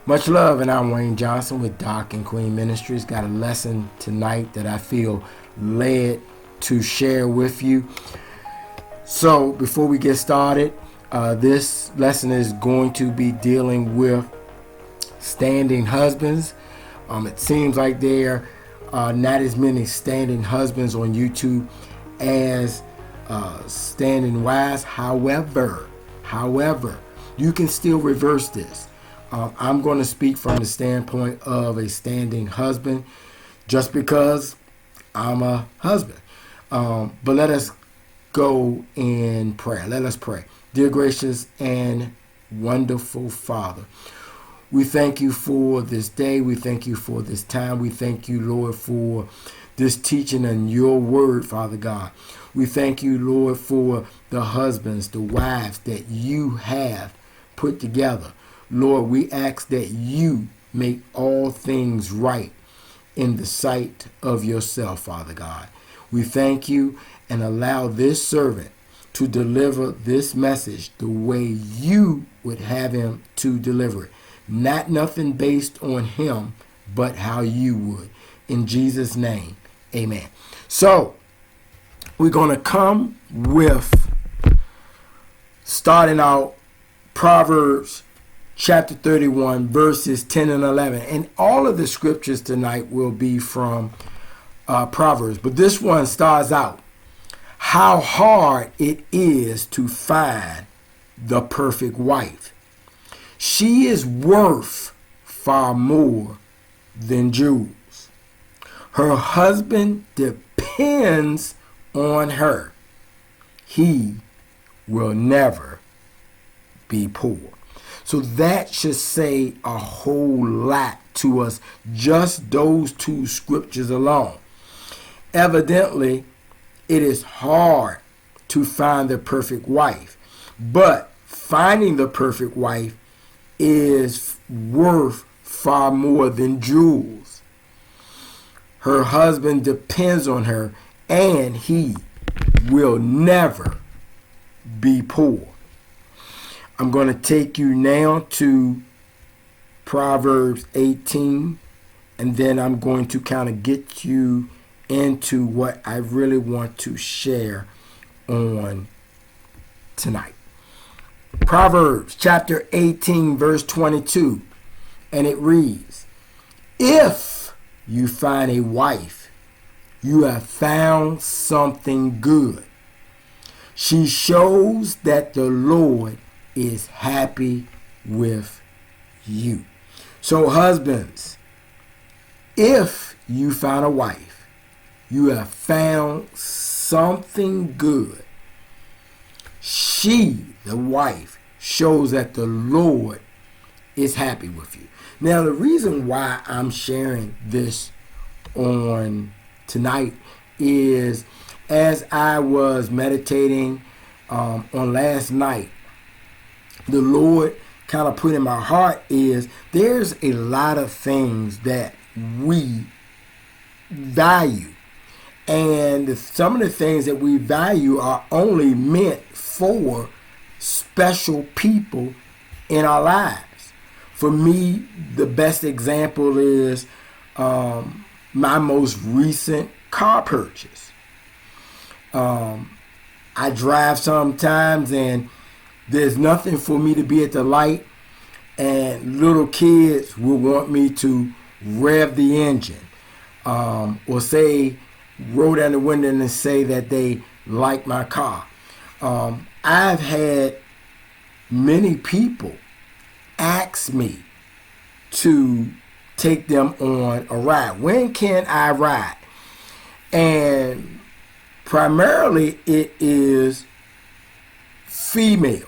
Much love, and I'm Wayne Johnson with Doc and Queen Ministries. Got a lesson tonight that I feel led to share with you. So before we get started, this lesson is going to be dealing with standing husbands. It seems like there are not as many standing husbands on YouTube as standing wives. However, you can still reverse this. I'm going to speak from the standpoint of a standing husband just because I'm a husband. But let us go in prayer. Let us pray. Dear gracious and wonderful Father, we thank you for this day. We thank you for this time. We thank you, Lord, for this teaching and your word, Father God. We thank you, Lord, for the husbands, the wives that you have put together. Lord, we ask that you make all things right in the sight of yourself, Father God. We thank you and allow this servant to deliver this message the way you would have him to deliver it. Not nothing based on him, but how you would. In Jesus' name, amen. So, we're going to come with starting out Proverbs chapter 31, verses 10 and 11. And all of the scriptures tonight will be from Proverbs. But this one starts out, how hard it is to find the perfect wife. She is worth far more than jewels. Her husband depends on her. He will never be poor. So that should say a whole lot to us, just those two scriptures alone. Evidently, it is hard to find the perfect wife, but finding the perfect wife is worth far more than jewels. Her husband depends on her, and he will never be poor. I'm going to take you now to Proverbs 18, and then I'm going to kind of get you into what I really want to share on tonight. Proverbs chapter 18, verse 22, and it reads, if you find a wife, you have found something good. She shows that the Lord is happy with you. So husbands, if you find a wife, you have found something good. She, the wife, shows that the Lord is happy with you. Now, the reason why I'm sharing this on tonight is as I was meditating on last night, the Lord kind of put in my heart is there's a lot of things that we value. And some of the things that we value are only meant for special people in our lives. For me, the best example is my most recent car purchase. I drive sometimes and there's nothing for me to be at the light, and little kids will want me to rev the engine or say, roll down the window and say that they like my car. I've had many people ask me to take them on a ride. When can I ride? And primarily it is females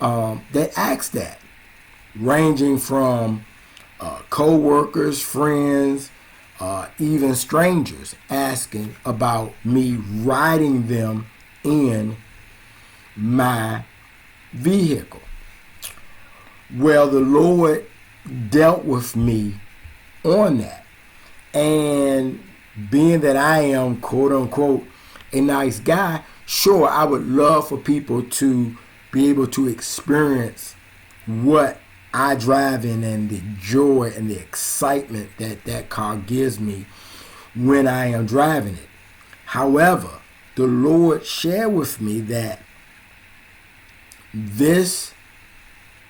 that ask that, ranging from co-workers, friends, even strangers asking about me riding them in my vehicle. Well, the Lord dealt with me on that. And being that I am, quote unquote, a nice guy, sure, I would love for people to be able to experience what I driving and the joy and the excitement that that car gives me when I am driving it. However, the Lord shared with me that this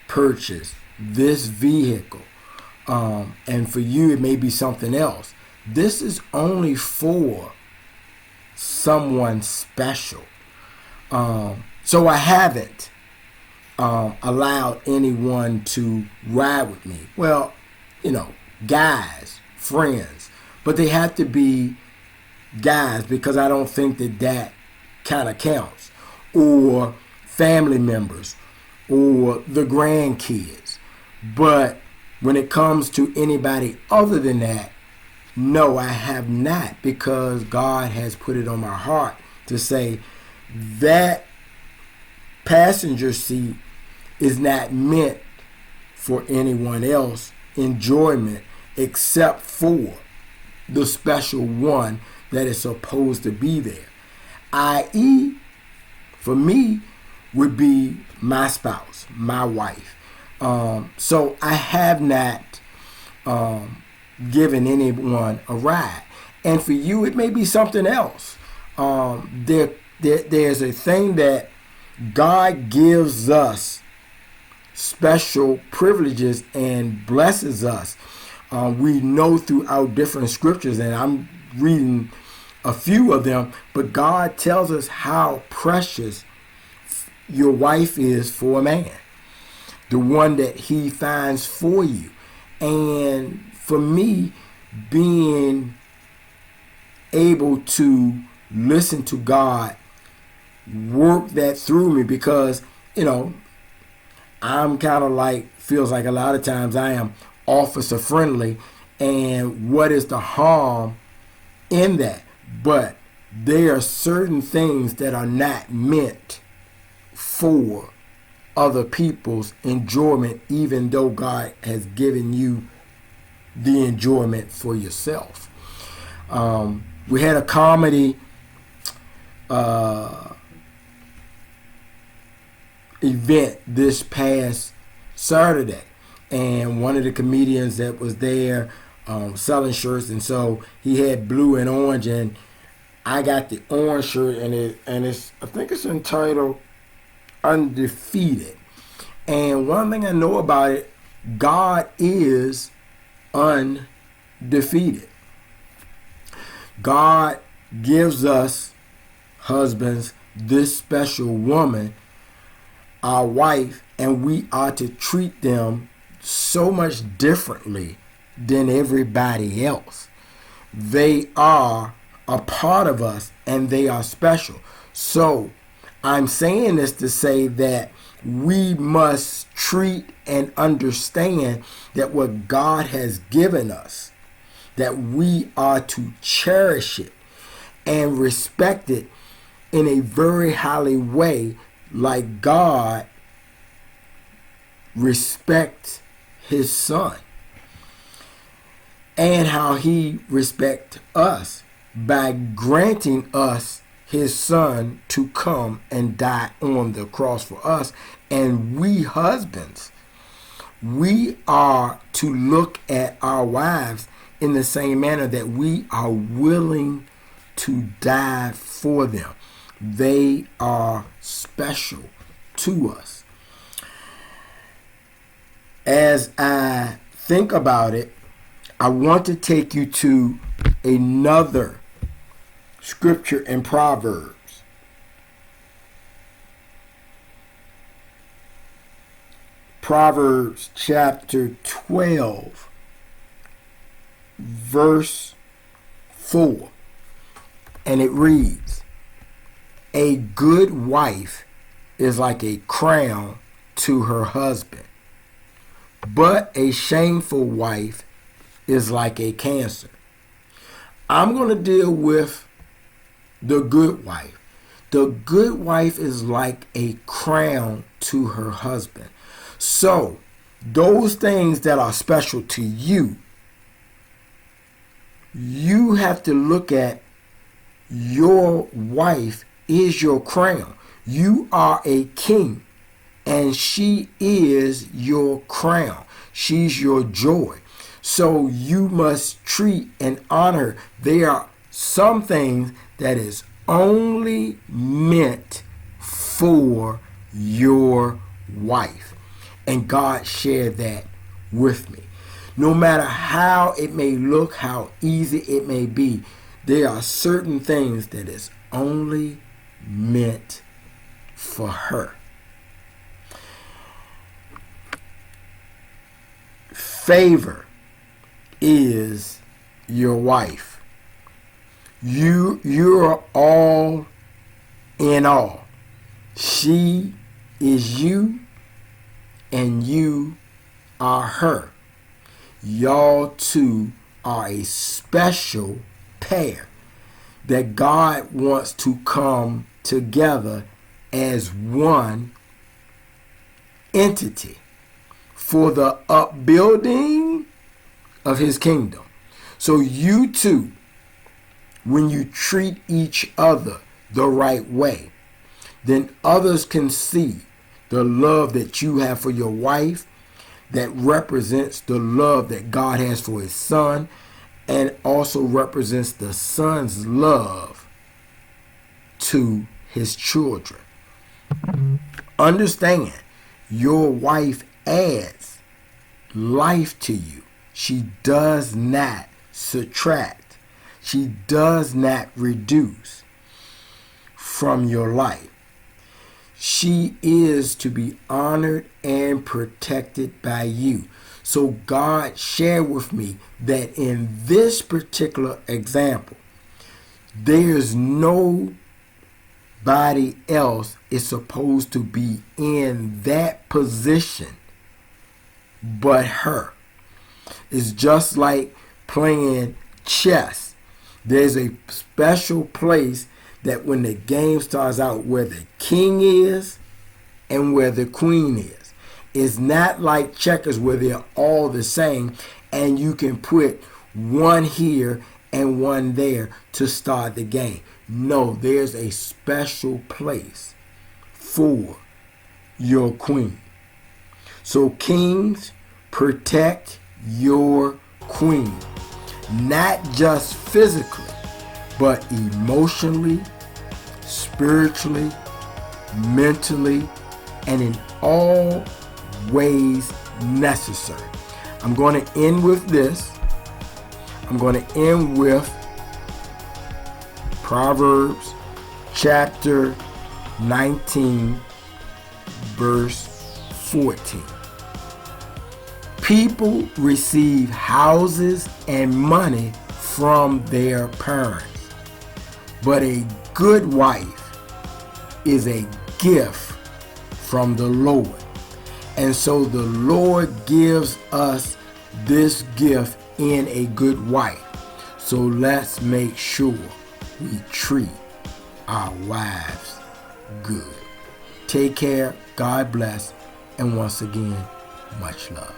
purchase, this vehicle, and for you it may be something else. This is only for someone special. So I haven't allowed anyone to ride with me. Well, guys, friends, but they have to be guys because I don't think that that kind of counts. Or family members or the grandkids. But when it comes to anybody other than that, no, I have not, because God has put it on my heart to say that passenger seat is not meant for anyone else enjoyment except for the special one that is supposed to be there. I.e., for me, would be my spouse, my wife. So I have not given anyone a ride. And for you, it may be something else. There's a thing that God gives us special privileges and blesses us. We know throughout different scriptures, and I'm reading a few of them, but God tells us how precious your wife is for a man, the one that he finds for you. And for me, being able to listen to God work that through me, because I'm kind of like, feels like a lot of times I am officer friendly, and what is the harm in that? But there are certain things that are not meant for other people's enjoyment, even though God has given you the enjoyment for yourself. We had a comedy event this past Saturday, and one of the comedians that was there selling shirts, and so he had blue and orange, and I got the orange shirt, and it's I think it's entitled Undefeated. And one thing I know about it, God is undefeated. God gives us husbands this special woman, our wife, and we are to treat them so much differently than everybody else. They are a part of us and they are special. So I'm saying this to say that we must treat and understand that what God has given us, that we are to cherish it and respect it in a very highly way, like God respects his son, and how he respects us by granting us his son to come and die on the cross for us. And we husbands, we are to look at our wives in the same manner, that we are willing to die for them. They are special to us. As I think about it, I want to take you to another scripture in Proverbs. Proverbs chapter 12, verse 4. And it reads, "A good wife is like a crown to her husband, but a shameful wife is like a cancer." I'm going to deal with the good wife. The good wife is like a crown to her husband. So, those things that are special to you, you have to look at your wife is your crown. You are a king, and she is your crown. She's your joy. So you must treat and honor her. There are some things that is only meant for your wife. And God shared that with me. No matter how it may look, how easy it may be, there are certain things that is only meant for her. Favor is your wife. You're all in all. She is you and you are her. Y'all two are a special pair that God wants to come together as one entity for the upbuilding of his kingdom. So you two, when you treat each other the right way, then others can see the love that you have for your wife, that represents the love that God has for his son, and also represents the son's love to his children. Understand, your wife adds life to you. She does not subtract. She does not reduce from your life. She is to be honored and protected by you. So God shared with me that in this particular example, there's nobody else is supposed to be in that position but her. It's just like playing chess. There's a special place that when the game starts out where the king is and where the queen is. It's not like checkers where they're all the same and you can put one here and one there to start the game. No, there's a special place for your queen. So kings, protect your queen, not just physically, but emotionally, spiritually, mentally, and in all ways necessary. I'm going to end with this. I'm going to end with Proverbs chapter 19, verse 14. People receive houses and money from their parents, but a good wife is a gift from the Lord. And so the Lord gives us this gift in a good wife. So let's make sure we treat our wives good. Take care, God bless, and once again, much love.